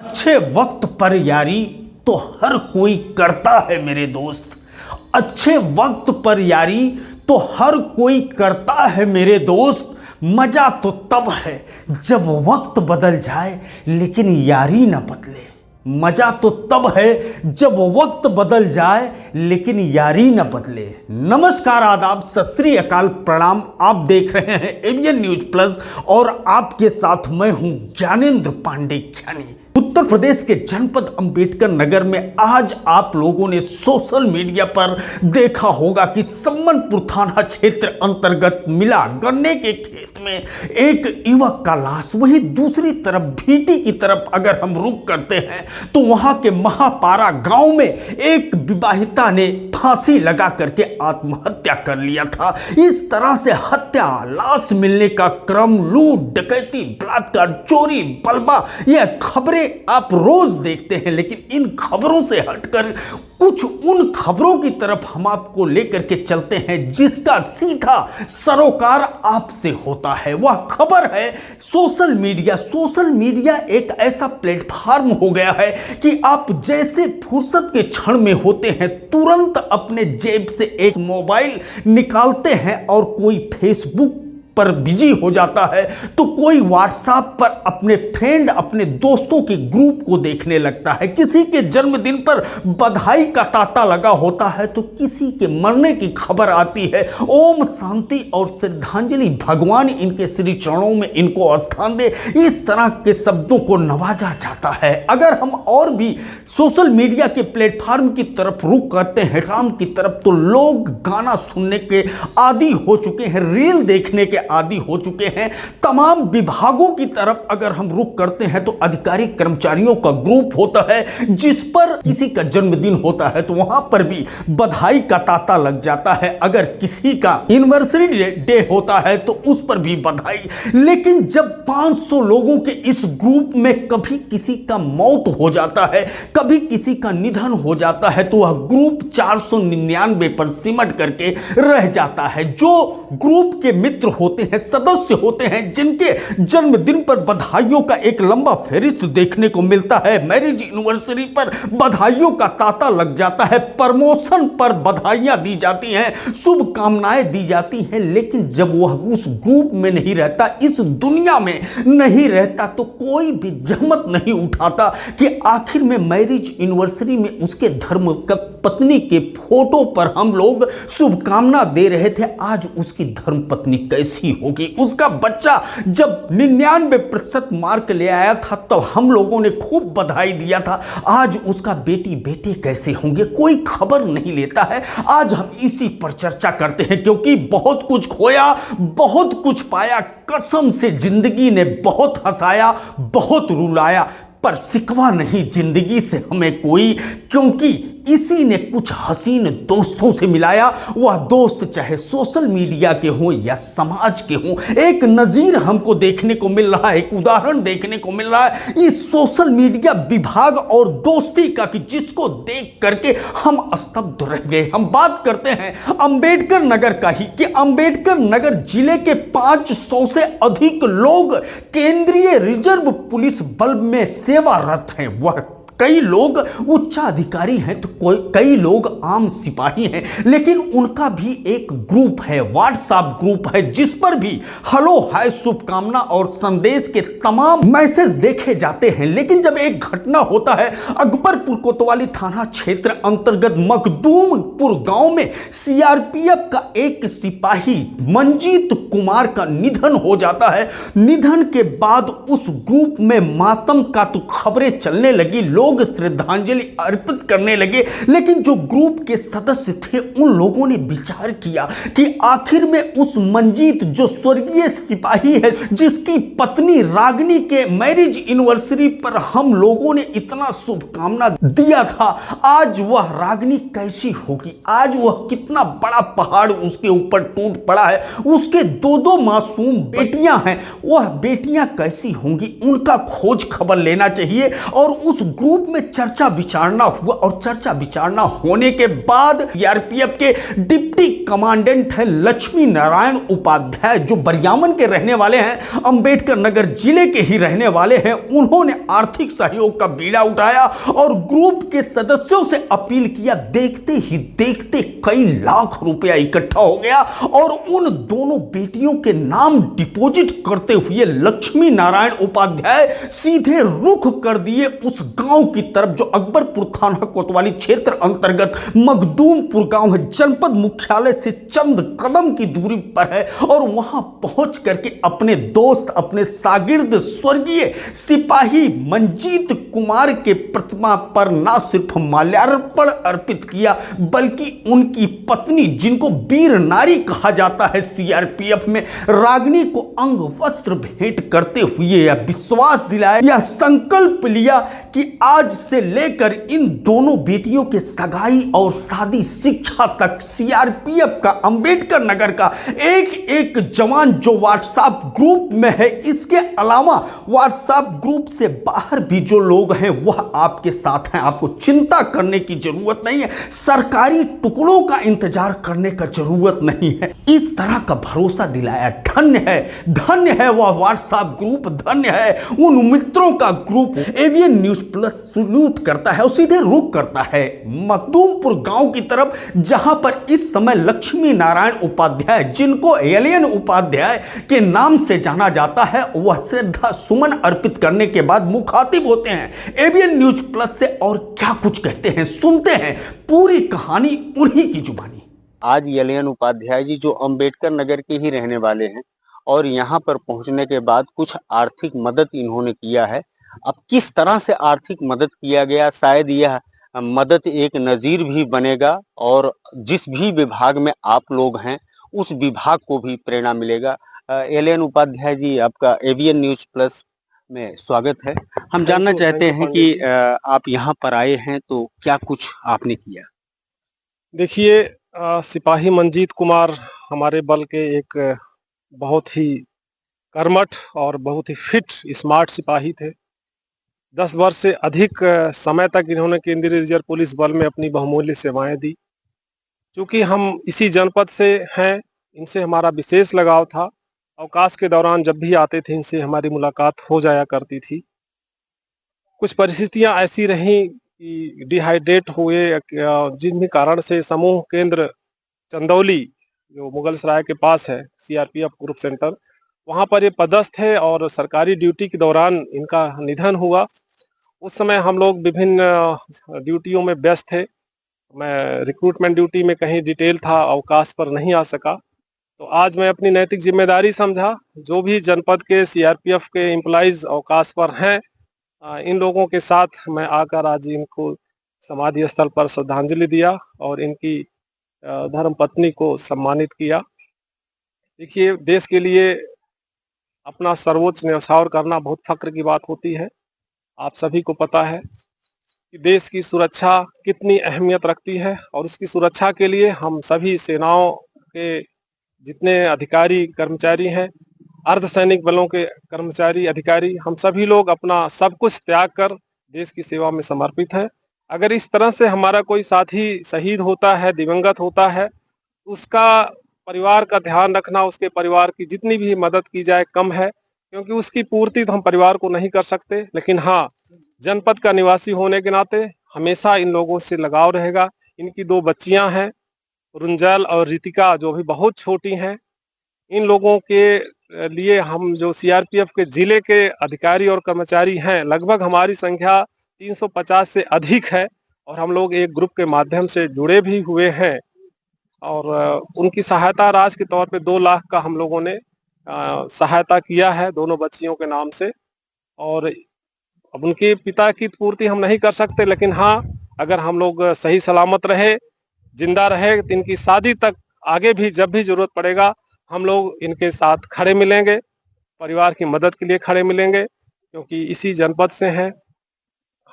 अच्छे वक्त पर यारी तो हर कोई करता है मेरे दोस्त। अच्छे वक्त पर यारी तो हर कोई करता है मेरे दोस्त। मजा तो तब है जब वक्त बदल जाए लेकिन यारी न बदले। मजा तो तब है जब वक्त बदल जाए लेकिन यारी न बदले। नमस्कार, आदाब, सत श्री अकाल, प्रणाम। आप देख रहे हैं एबीएन न्यूज प्लस और आपके साथ मैं हूं ज्ञानेंद्र पांडे ज्ञानी। उत्तर प्रदेश के जनपद अंबेडकर नगर में आज आप लोगों ने सोशल मीडिया पर देखा होगा कि सम्मनपुर थाना क्षेत्र अंतर्गत मिला गन्ने के खेत में एक युवक का लाश। वहीं दूसरी तरफ भीटी की तरफ अगर हम रुख करते हैं तो वहां के महापारा गांव में एक विवाहिता ने फांसी लगा करके आत्महत्या कर लिया था। इस तरह से हत्या, लाश मिलने का क्रम, लूट, डकैती, बलात्कार, चोरी, बलवा, यह खबरें आप रोज देखते हैं। लेकिन इन खबरों से हटकर कुछ उन खबरों की तरफ हम आपको लेकर के चलते हैं जिसका सीधा सरोकार आपसे होता है। वह खबर है सोशल मीडिया। सोशल मीडिया एक ऐसा प्लेटफॉर्म हो गया है कि आप जैसे फुर्सत के क्षण में होते हैं तुरंत अपने जेब से एक मोबाइल निकालते हैं और कोई फेसबुक पर बिजी हो जाता है तो कोई व्हाट्सएप पर अपने फ्रेंड, अपने दोस्तों के ग्रुप को देखने लगता है। किसी के जन्मदिन पर बधाई का तांता लगा होता है तो किसी के मरने की खबर आती है। ओम शांति और श्रद्धांजलि, भगवान इनके श्री चरणों में इनको स्थान दे, इस तरह के शब्दों को नवाजा जाता है। अगर हम और भी सोशल मीडिया के प्लेटफॉर्म की तरफ रुख करते हैं, राम की तरफ, तो लोग गाना सुनने के आदी हो चुके हैं, रील देखने के आदि हो चुके हैं। तमाम विभागों की तरफ अगर हम रुख करते हैं तो अधिकारी कर्मचारियों का ग्रुप होता है। जिस पर किसी का जन्मदिन होता है तो वहां पर भी बधाई का तांता लग जाता है। अगर किसी का एनिवर्सरी डे होता है तो उस पर भी बधाई। लेकिन जब 500 लोगों के इस ग्रुप में कभी किसी का मौत हो जाता है, कभी किसी का निधन हो जाता है तो वह ग्रुप 499 पर सिमट करके रह जाता है। जो ग्रुप के मित्र होते हैं, सदस्य होते हैं, जिनके जन्मदिन पर बधाइयों का एक लंबा फेरिस्त देखने को मिलता है, मैरिज एनिवर्सरी पर बधाइयों का तांता लग जाता है, प्रमोशन पर बधाइयां दी जाती हैं, शुभकामनाएं दी जाती हैं। लेकिन जब वह उस ग्रुप में नहीं रहता, इस दुनिया में नहीं रहता, तो कोई भी जहमत नहीं उठाता कि आखिर में मैरिज एनिवर्सरी में उसके धर्म पत्नी के फोटो पर हम लोग शुभकामना दे रहे थे, आज उसकी धर्म पत्नी कैसी होगी। उसका बच्चा जब 99% मार्क ले आया था तब हम लोगों ने खूब बधाई दिया था, आज उसका बेटे कैसे होंगे, कोई खबर नहीं लेता है। आज हम इसी पर चर्चा करते हैं क्योंकि बहुत कुछ खोया, बहुत कुछ पाया। कसम से जिंदगी ने बहुत हंसाया, बहुत रुलाया, पर सिकवा नहीं जिंदगी से हमें कोई, क्योंकि इसी ने कुछ हसीन दोस्तों से मिलाया। वह दोस्त चाहे सोशल मीडिया के हों या समाज के हों। एक नजीर हमको देखने को मिल रहा है, एक उदाहरण देखने को मिल रहा है इस सोशल मीडिया विभाग और दोस्ती का कि जिसको देख करके हम स्तब्ध रह गए। हम बात करते हैं अंबेडकर नगर का ही कि अंबेडकर नगर जिले के 500 से अधिक लोग केंद्रीय रिजर्व पुलिस बल में सेवारत हैं। वह कई लोग उच्चाधिकारी हैं तो कई लोग आम सिपाही हैं, लेकिन उनका भी एक ग्रुप है, व्हाट्सएप ग्रुप है, जिस पर भी हेलो, हाय, शुभकामना और संदेश के तमाम मैसेज देखे जाते हैं। लेकिन जब एक घटना होता है अकबरपुर कोतवाली थाना क्षेत्र अंतर्गत मखदूमपुर गांव में सीआरपीएफ का एक सिपाही मंजीत कुमार का निधन हो जाता है। निधन के बाद उस ग्रुप में मातम का तो खबरें चलने लगी, लोग श्रद्धांजलि अर्पित करने लगे। लेकिन जो ग्रुप के सदस्य थे उन लोगों ने विचार किया कि आखिर में उस मंजीत, जो स्वर्गीय सिपाही है, जिसकी पत्नी रागिनी के मैरिज एनिवर्सरी पर हम लोगों ने इतना शुभकामना दिया था, आज वह रागिनी कैसी होगी, आज वह कितना बड़ा पहाड़ उसके ऊपर टूट पड़ा है, उसके दो मासूम बेटियां हैं, वह बेटियां कैसी होंगी, उनका खोज खबर लेना चाहिए। और उस ग्रुप ग्रुप में चर्चा विचारणा हुआ और चर्चा विचारणा होने के बाद सीआरपीएफ के डिप्टी कमांडेंट है लक्ष्मी नारायण उपाध्याय, जो बरियामन के रहने वाले हैं, अंबेडकर नगर जिले के ही रहने वाले हैं, उन्होंने आर्थिक सहयोग का बीड़ा उठाया और ग्रुप के सदस्यों से अपील किया। देखते ही देखते कई लाख रुपया इकट्ठा हो गया और उन दोनों बेटियों के नाम डिपॉजिट करते हुए लक्ष्मी नारायण उपाध्याय सीधे रुख कर दिए उस गांव की तरफ जो अकबरपुर थाना कोतवाली क्षेत्र अंतर्गत मखदूमपुर गांव है, जनपद मुख्यालय से चंद कदम की दूरी पर है। और वहां पहुंच करके अपने दोस्त, अपने शागिर्द स्वर्गीय सिपाही मंजीत कुमार के प्रतिमा पर न सिर्फ माल्यार्पण अर्पित किया बल्कि उनकी पत्नी, जिनको वीर नारी कहा जाता है सीआरपीएफ में, रागिनी को अंग वस्त्र भेंट करते हुए यह विश्वास दिलाया, यह संकल्प लिया कि आज से लेकर इन दोनों बेटियों के सगाई और शादी, शिक्षा तक सीआरपीएफ का अंबेडकर नगर का एक एक जवान जो व्हाट्सएप ग्रुप में है, इसके अलावा व्हाट्सएप ग्रुप से बाहर भी जो लोग हैं वह आपके साथ हैं। आपको चिंता करने की जरूरत नहीं है, सरकारी टुकड़ों का इंतजार करने का जरूरत नहीं है। इस तरह का भरोसा दिलाया। धन्य है वह व्हाट्सएप ग्रुप, धन्य है उन मित्रों का group. AVN news plus salute करता है और सीधे रुख करता है मखदूमपुर गांव की तरफ, जहां पर इस समय लक्ष्मी नारायण उपाध्याय, जिनको एलियन उपाध्याय के नाम से जाना जाता है, वह श्रद्धा सुमन अर्पित करने के बाद मुखातिब होते हैं एवीएन न्यूज प्लस से और क्या कुछ कहते हैं, सुनते हैं पूरी कहानी उन्हीं की जुबानी। आज एलियन उपाध्याय जी जो अंबेडकर नगर के ही रहने वाले हैं और यहाँ पर पहुंचने के बाद कुछ आर्थिक मदद इन्होंने किया है। अब किस तरह से आर्थिक मदद किया गया, शायद यह मदद एक नज़ीर भी बनेगा और जिस भी विभाग में आप लोग हैं उस विभाग को भी प्रेरणा मिलेगा। एलियन उपाध्याय जी, आपका एवीएन न्यूज प्लस में स्वागत है। हम जानना चाहते हैं कि आप यहाँ पर आए हैं तो क्या कुछ आपने किया? देखिए, सिपाही मंजीत कुमार हमारे बल के एक बहुत ही कर्मठ और बहुत ही फिट स्मार्ट सिपाही थे। 10 वर्ष से अधिक समय तक इन्होंने केंद्रीय रिजर्व पुलिस बल में अपनी बहुमूल्य सेवाएं दी। क्योंकि हम इसी जनपद से हैं, इनसे हमारा विशेष लगाव था। अवकाश के दौरान जब भी आते थे इनसे हमारी मुलाकात हो जाया करती थी। कुछ परिस्थितियां ऐसी रहीं कि डिहाइड्रेट हुए, जिन भी कारण से समूह केंद्र चंदौली जो मुगल सराय के पास है, सीआरपीएफ ग्रुप सेंटर, वहां पर ये पदस्थ है और सरकारी ड्यूटी के दौरान इनका निधन हुआ। उस समय हम लोग विभिन्न ड्यूटियों में व्यस्त थे। मैं रिक्रूटमेंट ड्यूटी में कहीं डिटेल था, अवकाश पर नहीं आ सका। तो आज मैं अपनी नैतिक जिम्मेदारी समझा, जो भी जनपद के सीआरपीएफ के एम्प्लॉइज अवकाश पर हैं, इन लोगों के साथ मैं आकर आज इनको समाधि स्थल पर श्रद्धांजलि दिया और इनकी धर्म पत्नी को सम्मानित किया। देखिए, देश के लिए अपना सर्वोच्च न्यौछावर करना बहुत फक्र की बात होती है। आप सभी को पता है कि देश की सुरक्षा कितनी अहमियत रखती है और उसकी सुरक्षा के लिए हम सभी सेनाओं के जितने अधिकारी कर्मचारी हैं, अर्धसैनिक बलों के कर्मचारी अधिकारी, हम सभी लोग अपना सब कुछ त्याग कर देश की सेवा में समर्पित हैं। अगर इस तरह से हमारा कोई साथी शहीद होता है, दिवंगत होता है, उसका परिवार का ध्यान रखना, उसके परिवार की जितनी भी मदद की जाए कम है, क्योंकि उसकी पूर्ति तो हम परिवार को नहीं कर सकते। लेकिन हाँ, जनपद का निवासी होने के नाते हमेशा इन लोगों से लगाव रहेगा। इनकी 2 बच्चियां हैं, रुंजल और रितिका, जो भी बहुत छोटी हैं। इन लोगों के लिए हम जो सीआरपीएफ के जिले के अधिकारी और कर्मचारी हैं, लगभग हमारी संख्या 350 से अधिक है और हम लोग एक ग्रुप के माध्यम से जुड़े भी हुए हैं और उनकी सहायता राशि के तौर पे 2 लाख का हम लोगों ने सहायता किया है दोनों बच्चियों के नाम से। और अब उनके पिता की पूर्ति हम नहीं कर सकते, लेकिन हाँ, अगर हम लोग सही सलामत रहे, जिंदा रहे, तो इनकी शादी तक आगे भी जब भी जरूरत पड़ेगा हम लोग इनके साथ खड़े मिलेंगे, परिवार की मदद के लिए खड़े मिलेंगे, क्योंकि इसी जनपद से हैं।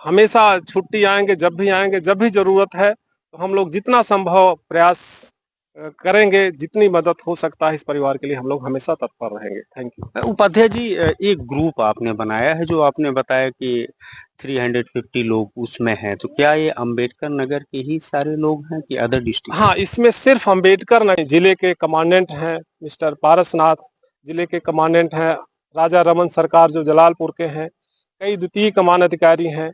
हमेशा छुट्टी आएंगे, जब भी आएंगे, जब भी जरूरत है तो हम लोग जितना संभव प्रयास करेंगे, जितनी मदद हो सकता है इस परिवार के लिए हम लोग हमेशा तत्पर रहेंगे। Thank you. उपाध्याय जी, एक ग्रुप आपने बनाया है जो आपने बताया कि 350 लोग उसमें हैं, तो क्या ये अंबेडकर नगर के ही सारे लोग हैं कि अदर डिस्ट्रिक्ट? हाँ, इसमें सिर्फ अंबेडकर नहीं, जिले के कमांडेंट हैं मिस्टर पारसनाथ, जिले के कमांडेंट हैं राजा रमन सरकार जो जलालपुर के हैं, कई द्वितीय कमान अधिकारी हैं,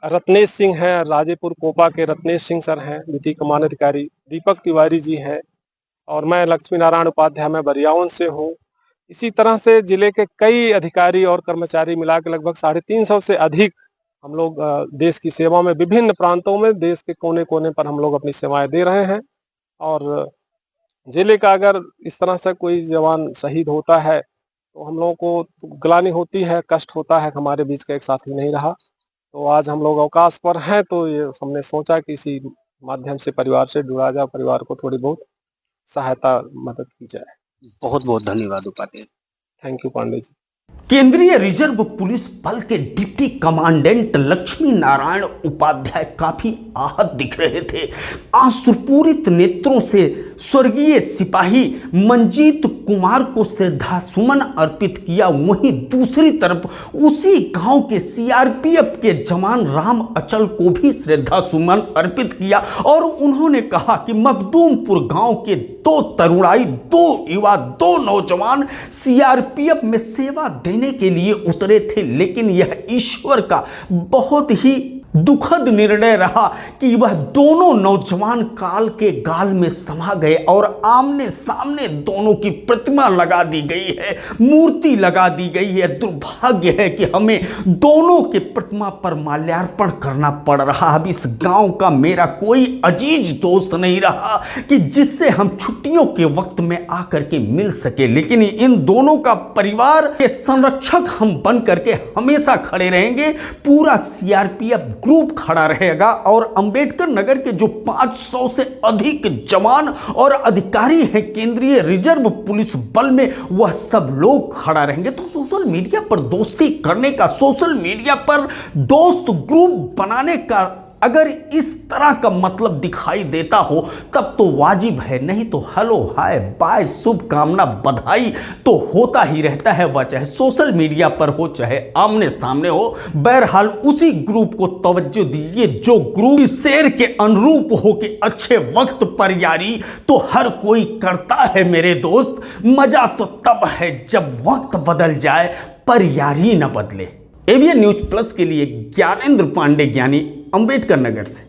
रत्नेश सिंह हैं, राजेपुर कोपा के रत्नेश सिंह सर हैं द्वितीय कमान अधिकारी, दीपक तिवारी जी हैं, और मैं लक्ष्मी नारायण उपाध्याय, मैं बरियावन से हूँ। इसी तरह से जिले के कई अधिकारी और कर्मचारी मिला के लगभग 350 से अधिक हम लोग देश की सेवा में विभिन्न प्रांतों में देश के कोने कोने पर हम लोग अपनी सेवाएं दे रहे हैं। और जिले का अगर इस तरह से कोई जवान शहीद होता है तो हम लोगों को ग्लानि होती है, कष्ट होता है, हमारे बीच का एक साथी नहीं रहा। तो आज हम लोग अवकाश पर हैं, तो ये हमने सोचा कि इसी माध्यम से परिवार से जुड़ा जाए, परिवार को थोड़ी बहुत सहायता मदद की जाए। बहुत बहुत धन्यवाद उपाध्याय। Thank you Pandey ji. केंद्रीय रिजर्व पुलिस बल के डिप्टी कमांडेंट लक्ष्मी नारायण उपाध्याय काफी आहत दिख रहे थे। आंसुपूरित नेत्रों से स्वर्गीय सिपाही मंजीत कुमार को श्रद्धा सुमन अर्पित किया। वहीं दूसरी तरफ उसी गांव के सीआरपीएफ के जवान राम अचल को भी श्रद्धा सुमन अर्पित किया और उन्होंने कहा कि मखदूमपुर गांव के 2 तरुणाई, 2 युवा, 2 नौजवान सीआरपीएफ में सेवा देने के लिए उतरे थे, लेकिन यह ईश्वर का बहुत ही दुखद निर्णय रहा कि वह दोनों नौजवान काल के गाल में समा गए और आमने सामने दोनों की प्रतिमा लगा दी गई है, मूर्ति लगा दी गई है। दुर्भाग्य है कि हमें दोनों के प्रतिमा पर माल्यार्पण करना पड़ रहा। अब इस गांव का मेरा कोई अजीज दोस्त नहीं रहा कि जिससे हम छुट्टियों के वक्त में आकर के मिल सके, लेकिन इन दोनों का परिवार के संरक्षक हम बन करके हमेशा खड़े रहेंगे। पूरा सीआरपीएफ ग्रुप खड़ा रहेगा और अंबेडकर नगर के जो 500 से अधिक जवान और अधिकारी हैं केंद्रीय रिजर्व पुलिस बल में, वह सब लोग खड़ा रहेंगे। तो सोशल मीडिया पर दोस्ती करने का, सोशल मीडिया पर दोस्त ग्रुप बनाने का अगर इस तरह का मतलब दिखाई देता हो तब तो वाजिब है, नहीं तो हेलो हाय बाय शुभकामना बधाई तो होता ही रहता है, वह चाहे सोशल मीडिया पर हो चाहे आमने सामने हो। बहरहाल उसी ग्रुप को तवज्जो दीजिए जो ग्रुप शेर के अनुरूप हो कि अच्छे वक्त पर यारी तो हर कोई करता है मेरे दोस्त, मजा तो तब है जब वक्त बदल जाए पर यारी न बदले। एवीएन न्यूज प्लस के लिए ज्ञानेंद्र पांडे ज्ञानी, अंबेडकर नगर से।